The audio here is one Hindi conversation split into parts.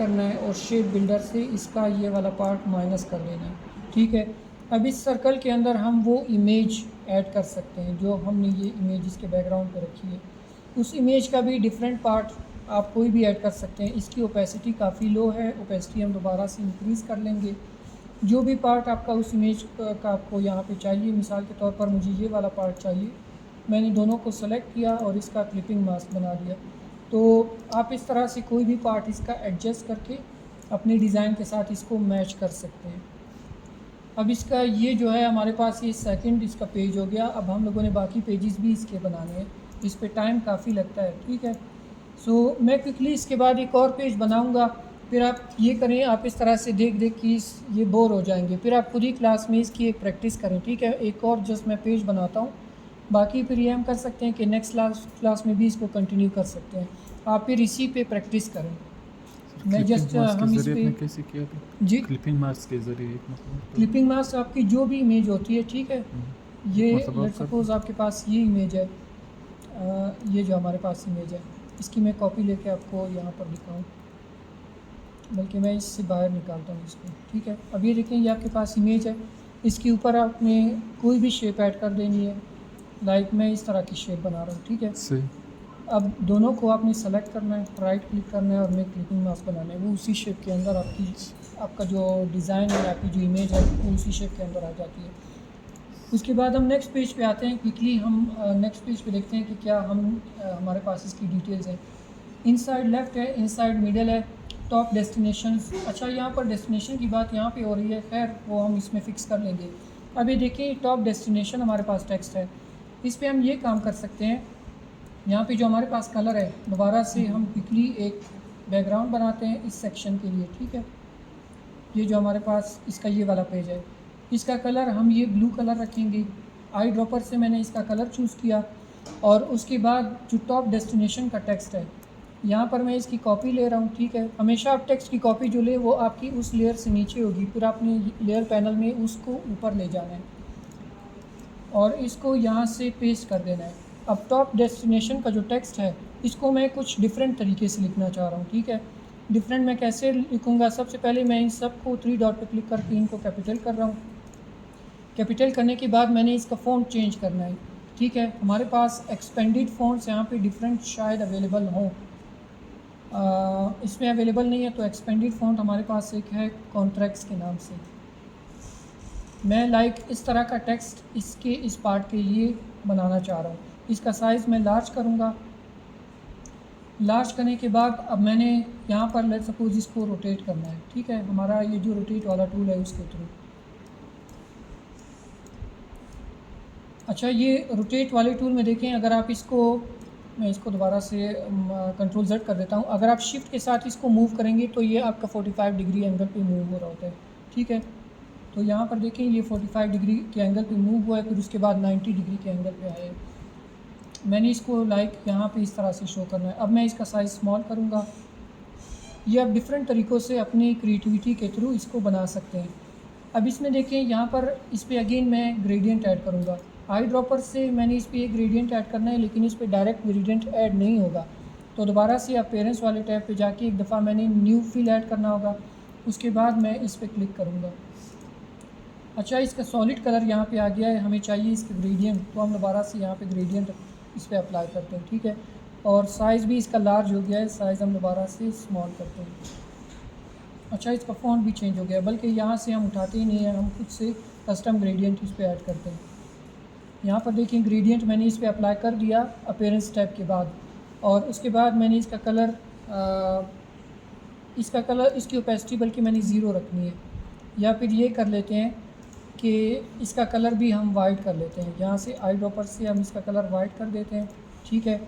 करना है और शेप बिल्डर से इसका ये वाला पार्ट माइनस कर लेना है, ठीक है। अब इस सर्कल के अंदर हम वो इमेज ऐड कर सकते हैं जो हमने ये इमेज इसके बैकग्राउंड पे रखी है। उस इमेज का भी डिफरेंट पार्ट आप कोई भी ऐड कर सकते हैं। इसकी ओपेसिटी काफ़ी लो है, ओपेसिटी हम दोबारा से इंक्रीज़ कर लेंगे। जो भी पार्ट आपका उस इमेज का आपको यहाँ पे चाहिए, मिसाल के तौर पर मुझे ये वाला पार्ट चाहिए, मैंने दोनों को सेलेक्ट किया और इसका क्लिपिंग मास्क बना दिया। तो आप इस तरह से कोई भी पार्ट इसका एडजस्ट करके अपनी डिज़ाइन के साथ इसको मैच कर सकते हैं। अब इसका ये जो है हमारे पास ये सेकंड इसका पेज हो गया। अब हम लोगों ने बाकी पेजेस भी इसके बनाने हैं, इस पे टाइम काफ़ी लगता है, ठीक है। सो मैं क्विकली इसके बाद एक और पेज बनाऊंगा, फिर आप ये करें, आप इस तरह से देख देख के ये बोर हो जाएंगे, फिर आप खुद ही क्लास में इसकी एक प्रैक्टिस करें, ठीक है। एक और जस्ट मैं पेज बनाता हूँ, बाकी फिर ये हम कर सकते हैं कि नेक्स्ट क्लास में भी इसको कंटिन्यू कर सकते हैं। आप फिर इसी पे प्रैक्टिस करें। मैं जस्ट हम इस पे कैसे किया था जी, क्लिपिंग मास्क के ज़रिए क्लिपिंग मास्क आपकी जो भी इमेज होती है, ठीक है। ये मतलब लेट्स सपोज आपके पास ये इमेज है, ये जो हमारे पास इमेज है, इसकी मैं कॉपी लेके आपको यहाँ पर दिखाऊँ, बल्कि मैं इससे बाहर निकालता हूँ इसको, ठीक है। अब ये देखें, ये आपके पास इमेज है, इसके ऊपर आपने कोई भी शेप ऐड कर देनी है। लाइक मैं इस तरह की शेप बना रहा हूँ, ठीक है। सही। अब दोनों को आपने सेलेक्ट करना है, राइट क्लिक करना है और मैं क्लिपिंग मास्क बनाना है। वो उसी शेप के अंदर आपका जो डिज़ाइन है, आपकी जो इमेज है, वो उसी शेप के अंदर आ जाती है। उसके बाद हम नेक्स्ट पेज पे आते हैं। क्विकली हम नेक्स्ट पेज पे देखते हैं कि क्या हमारे पास इसकी डिटेल्स हैं। इनसाइड लेफ़्ट है, इनसाइड मिडल है, टॉप डेस्टिनेशंस। अच्छा, यहाँ पर डेस्टिनेशन की बात यहाँ पे हो रही है, खैर वो हम इसमें फ़िक्स कर लेंगे। अब ये देखिए, टॉप डेस्टिनेशन हमारे पास टेक्स्ट है, इस पर हम ये काम कर सकते हैं। यहाँ पे जो हमारे पास कलर है, दोबारा से हम क्विकली एक बैकग्राउंड बनाते हैं इस सेक्शन के लिए, ठीक है। ये जो हमारे पास इसका ये वाला पेज है, इसका कलर हम ये ब्लू कलर रखेंगे। आई ड्रॉपर से मैंने इसका कलर चूज़ किया और उसके बाद जो टॉप डेस्टिनेशन का टेक्स्ट है, यहाँ पर मैं इसकी कॉपी ले रहा हूँ, ठीक है। हमेशा आप टेक्स्ट की कॉपी जो ले वो आपकी उस लेयर से नीचे होगी, फिर आपने लेयर पैनल में उसको ऊपर ले जाना है और इसको यहाँ से पेस्ट कर देना है। अब टॉप डेस्टिनेशन का जो टेक्स्ट है, इसको मैं कुछ डिफरेंट तरीके से लिखना चाह रहा हूँ, ठीक है। डिफरेंट मैं कैसे लिखूँगा? सबसे पहले मैं इन सब को 3 डॉट पर क्लिक करके इनको कैपिटल कर रहा हूँ। कैपिटल करने के बाद मैंने इसका फ़ॉन्ट चेंज करना है, ठीक है। हमारे पास एक्सपेंडेड फ़ॉन्ट्स यहाँ पे डिफरेंट शायद अवेलेबल हों, इसमें अवेलेबल नहीं है, तो एक्सपेंडेड फ़ॉन्ट हमारे पास एक है कॉन्ट्रैक्ट्स के नाम से। मैं लाइक इस तरह का टेक्स्ट इसके इस पार्ट के लिए बनाना चाह रहा हूँ। इसका साइज़ मैं लार्ज करूँगा। लार्ज करने के बाद अब मैंने यहाँ पर लेट्स सपोज इसको रोटेट करना है, ठीक है। हमारा ये जो रोटेट वाला टूल है उसके थ्रू। अच्छा, ये रोटेट वाले टूल में देखें, अगर आप इसको, मैं इसको दोबारा से कंट्रोल Z कर देता हूँ। अगर आप शिफ्ट के साथ इसको मूव करेंगे तो ये आपका 45 डिग्री एंगल पे मूव हो रहा होता है, ठीक है। तो यहाँ पर देखें, ये 45 डिग्री के एंगल पे मूव हुआ है, फिर उसके बाद 90 डिग्री के एंगल पे आया है। मैंने इसको लाइक यहाँ पे इस तरह से शो करना है। अब मैं इसका साइज़ स्मॉल करूँगा। ये आप डिफरेंट तरीक़ों से अपनी क्रिएटिविटी के थ्रू इसको बना सकते हैं। अब इसमें देखें, यहाँ पर इस पर अगेन मैं ग्रेडियंट ऐड करूँगा। आई ड्रॉपर से मैंने इस पर एक ग्रेडियंट ऐड करना है, लेकिन इस पर डायरेक्ट ग्रेडियंट ऐड नहीं होगा। तो दोबारा से आप पेरेंट्स वाले टैब पे जाके एक दफ़ा मैंने न्यू फिल ऐड करना होगा। उसके बाद मैं इस पर क्लिक करूँगा। अच्छा, इसका सॉलिड कलर यहाँ पे आ गया है, हमें चाहिए इसका ग्रेडियंट, तो हम दोबारा से यहाँ पे ग्रेडियंट इस पर अप्लाई करते हैं, ठीक है। और साइज़ भी इसका लार्ज हो गया है, साइज़ हम दोबारा से स्मॉल करते हैं। अच्छा, इसका फ़ॉन्ट भी चेंज हो गया, बल्कि यहाँ से हम उठाते ही नहीं हैं, हम खुद से कस्टम ग्रेडियंट इस पर ऐड करते हैं। यहाँ पर देखिए, ग्रेडियंट मैंने इस पर अप्लाई कर दिया अपीयरेंस टैब के बाद, और उसके बाद मैंने इसका कलर इसकी ओपेसिटी बल्कि मैंने 0 रखनी है। या फिर ये कर लेते हैं कि इसका कलर भी हम वाइट कर लेते हैं। यहाँ से आई ड्रॉपर से हम इसका कलर वाइट कर देते हैं, ठीक है।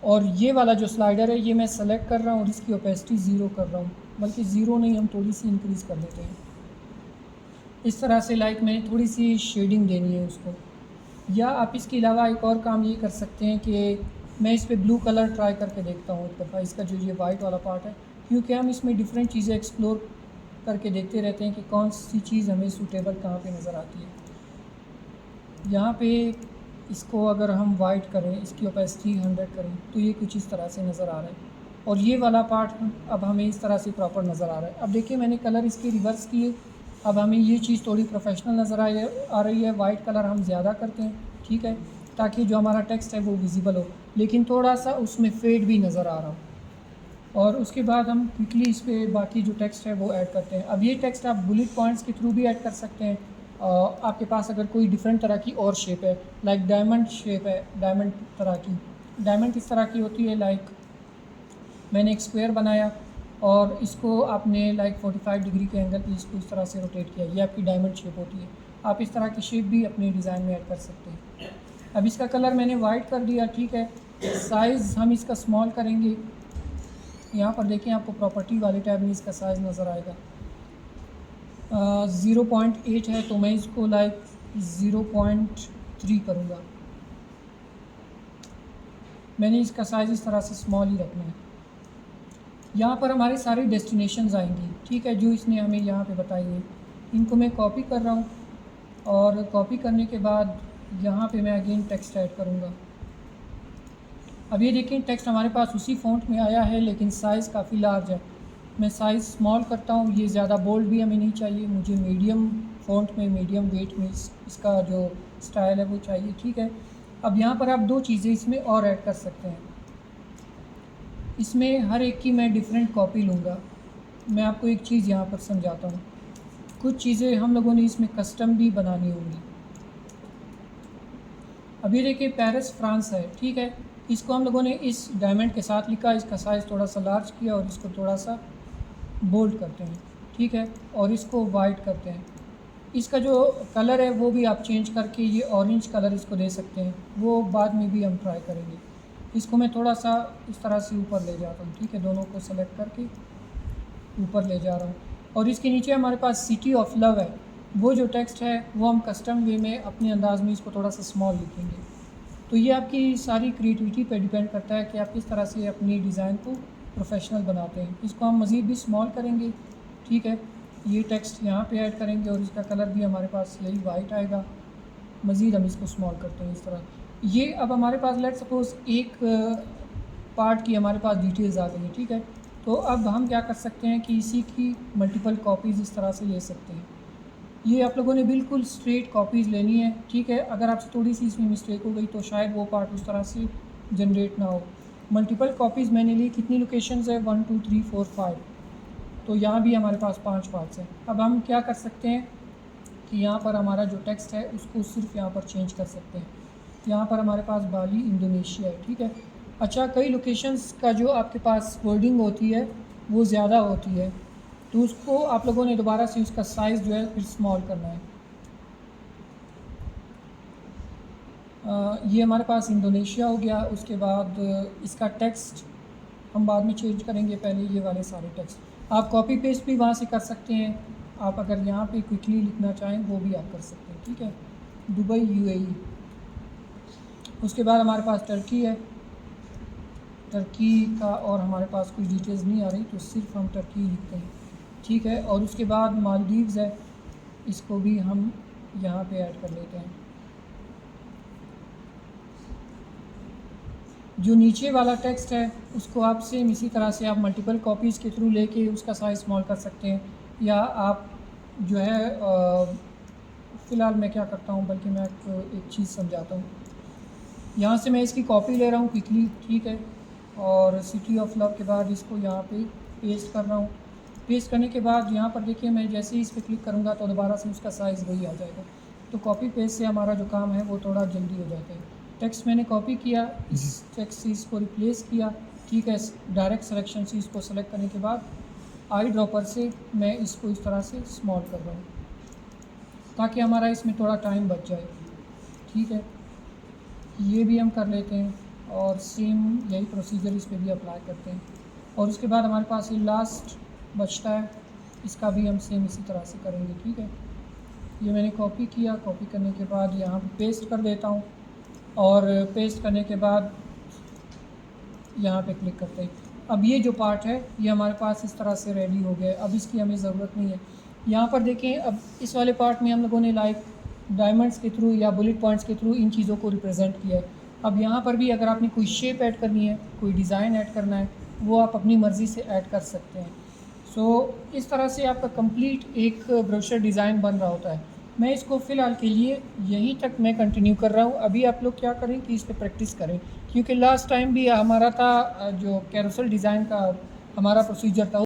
और ये वाला जो स्लाइडर है, ये मैं सेलेक्ट कर रहा हूँ और इसकी ओपेसिटी 0 कर रहा हूँ, बल्कि 0 नहीं, हम थोड़ी सी इंक्रीज़ कर देते हैं इस तरह से। लाइक मैंने थोड़ी सी शेडिंग देनी है उसको। या आप इसके अलावा एक और काम ये कर सकते हैं कि मैं इस पर ब्लू कलर ट्राई करके देखता हूँ एक दफ़ा, इसका जो ये वाइट वाला पार्ट है, क्योंकि हम इसमें डिफरेंट चीज़ें एक्सप्लोर करके देखते रहते हैं कि कौन सी चीज़ हमें सूटेबल कहाँ पे नज़र आती है। यहाँ पे इसको अगर हम वाइट करें, इसकी ओपेसिटी 100 करें, तो ये कुछ इस तरह से नज़र आ रहा है। और ये वाला पार्ट अब हमें इस तरह से प्रॉपर नज़र आ रहा है। अब देखिए मैंने कलर इसके रिवर्स किए, अब हमें ये चीज़ थोड़ी प्रोफेशनल नज़र आ रही है। वाइट कलर हम ज़्यादा करते हैं, ठीक है, ताकि जो हमारा टेक्स्ट है वो विजिबल हो, लेकिन थोड़ा सा उसमें फेड भी नज़र आ रहा हो। और उसके बाद हम क्विकली इस पर बाकी जो टेक्स्ट है वो ऐड करते हैं। अब ये टेक्स्ट आप बुलेट पॉइंट्स के थ्रू भी ऐड कर सकते हैं। आपके पास अगर कोई डिफरेंट तरह की और शेप है, लाइक डायमंड शेप है, डायमंड तरह की, डायमंड किस तरह की होती है, लाइक मैंने एक स्क्वायर बनाया और इसको आपने लाइक 45 डिग्री के एंगल पे इसको इस तरह से रोटेट किया, ये आपकी डायमंड शेप होती है। आप इस तरह की शेप भी अपने डिज़ाइन में ऐड कर सकते हैं। अब इसका कलर मैंने वाइट कर दिया, ठीक है। साइज़ हम इसका स्मॉल करेंगे। यहाँ पर देखें आपको प्रॉपर्टी वाले टैब में इसका साइज़ नज़र आएगा। 0.8 है तो मैं इसको लाइक 0.3 करूँगा। मैंने इसका साइज़ इस तरह से स्मॉल ही रखना है। यहाँ पर हमारे सारी डेस्टिनेशंस आएंगी, ठीक है, जो इसने हमें यहाँ पे बताई है। इनको मैं कॉपी कर रहा हूँ और कॉपी करने के बाद यहाँ पे मैं अगेन टेक्स्ट ऐड करूँगा। अब ये देखें टेक्स्ट हमारे पास उसी फ़ॉन्ट में आया है, लेकिन साइज़ काफ़ी लार्ज है। मैं साइज़ स्मॉल करता हूँ, ये ज़्यादा बोल्ड भी हमें नहीं चाहिए, मुझे मीडियम फ़ॉन्ट में, मीडियम वेट में इसका जो स्टाइल है वो चाहिए, ठीक है। अब यहाँ पर आप दो चीज़ें इसमें और ऐड कर सकते हैं। इसमें हर एक की मैं डिफरेंट कॉपी लूँगा। मैं आपको एक चीज़ यहाँ पर समझाता हूँ। कुछ चीज़ें हम लोगों ने इसमें कस्टम भी बनानी होंगी। अब ये देखिए पेरिस फ्रांस है, ठीक है, इसको हम लोगों ने इस डायमंड के साथ लिखा, इसका साइज़ थोड़ा सा लार्ज किया और इसको थोड़ा सा बोल्ड करते हैं, ठीक है, और इसको वाइट करते हैं। इसका जो कलर है वो भी आप चेंज करके ये ऑरेंज कलर इसको दे सकते हैं, वो बाद में भी हम ट्राई करेंगे। इसको मैं थोड़ा सा इस तरह से ऊपर ले जाता हूँ, ठीक है, दोनों को सेलेक्ट करके ऊपर ले जा रहा हूँ। और इसके नीचे हमारे पास सिटी ऑफ लव है, वो जो टेक्स्ट है वो हम कस्टम वे में अपने अंदाज में इसको थोड़ा सा स्मॉल लिखेंगे। तो ये आपकी सारी क्रिएटिविटी पे डिपेंड करता है कि आप किस तरह से अपनी डिज़ाइन को प्रोफेशनल बनाते हैं। इसको हम मज़ीद भी स्मॉल करेंगे, ठीक है, ये टेक्स्ट यहाँ पे ऐड करेंगे और इसका कलर भी हमारे पास यही वाइट आएगा। मज़ीद हम इसको स्मॉल करते हैं इस तरह। ये अब हमारे पास लेट सपोज़ एक पार्ट की हमारे पास डिटेल्स आ गई हैं, ठीक है। तो अब हम क्या कर सकते हैं कि इसी की मल्टीपल कॉपीज़ इस तरह से ले सकते हैं। ये आप लोगों ने बिल्कुल स्ट्रेट कॉपीज़ लेनी है, ठीक है। अगर आपसे थोड़ी सी इसमें मिस्टेक हो गई तो शायद वो पार्ट उस तरह से जनरेट ना हो। मल्टीपल कॉपीज़ मैंने ली, कितनी लोकेशंस है, 1 2 3 4 5, तो यहाँ भी हमारे पास 5 पार्ट्स हैं। अब हम क्या कर सकते हैं कि यहाँ पर हमारा जो टेक्स्ट है उसको सिर्फ यहाँ पर चेंज कर सकते हैं। यहाँ पर हमारे पास बाली इंडोनेशिया है, ठीक है। अच्छा, कई लोकेशंस का जो आपके पास वर्डिंग होती है वो ज़्यादा होती है, तो उसको आप लोगों ने दोबारा से उसका साइज़ जो है फिर स्मॉल करना है। ये हमारे पास इंडोनेशिया हो गया। उसके बाद इसका टेक्स्ट हम बाद में चेंज करेंगे, पहले ये वाले सारे टेक्स्ट आप कॉपी पेस्ट भी वहाँ से कर सकते हैं। आप अगर यहाँ पे क्विकली लिखना चाहें वो भी आप कर सकते हैं, ठीक है। Dubai UAE. उसके बाद हमारे पास टर्की है, टर्की का और हमारे पास कोई डिटेल्स नहीं आ रही तो सिर्फ हम टर्की लिखते हैं, ठीक है। और उसके बाद मालदीव्स है, इसको भी हम यहाँ पे ऐड कर लेते हैं। जो नीचे वाला टेक्स्ट है उसको आप सेम इसी तरह से आप मल्टीपल कॉपीज़ के थ्रू लेके उसका साइज़ स्मॉल कर सकते हैं, या आप जो है फ़िलहाल मैं क्या करता हूँ, बल्कि मैं आपको एक चीज़ समझाता हूँ। यहाँ से मैं इसकी कॉपी ले रहा हूँ क्विकली, ठीक है, और सिटी ऑफ लव के बाद इसको यहाँ पे पेस्ट कर रहा हूँ। पेस्ट करने के बाद यहाँ पर देखिए मैं जैसे ही इस पर क्लिक करूँगा तो दोबारा से उसका साइज़ वही आ जाएगा। तो कॉपी पेस्ट से हमारा जो काम है वो थोड़ा जल्दी हो जाता है। टेक्स्ट मैंने कॉपी किया, इस टेक्स्ट से इसको रिप्लेस किया, ठीक है। डायरेक्ट सिलेक्शन से इसको सेलेक्ट करने के बाद आई ड्रॉपर से मैं इसको इस तरह से स्मॉल कर रहा हूँ ताकि हमारा इसमें थोड़ा टाइम बच जाए, ठीक है। ये भी हम कर लेते हैं और सेम यही प्रोसीजर इस पर भी अप्लाई करते हैं। और उसके बाद हमारे पास ये लास्ट बचता है, इसका भी हम सेम इसी तरह से करेंगे, ठीक है। ये मैंने कॉपी किया, कॉपी करने के बाद यहाँ पे पेस्ट कर देता हूँ और पेस्ट करने के बाद यहाँ पे क्लिक करते हैं। अब ये जो पार्ट है ये हमारे पास इस तरह से रेडी हो गया। अब इसकी हमें ज़रूरत नहीं है। यहाँ पर देखें, अब इस वाले पार्ट में हम लोगों ने लाइक डायमंड्स के थ्रू या बुलेट पॉइंट्स के थ्रू इन चीज़ों को रिप्रेजेंट किया है। अब यहाँ पर भी अगर आपने कोई शेप ऐड करनी है, कोई डिज़ाइन ऐड करना है, वो आप अपनी मर्ज़ी से ऐड कर सकते हैं। सो इस तरह से आपका कंप्लीट एक ब्रोशर डिज़ाइन बन रहा होता है। मैं इसको फ़िलहाल के लिए यहीं तक मैं कंटिन्यू कर रहा हूँ। अभी आप लोग क्या करें कि इस पे प्रैक्टिस करें, क्योंकि लास्ट टाइम भी हमारा था जो कैरोसेल डिज़ाइन का हमारा प्रोसीजर था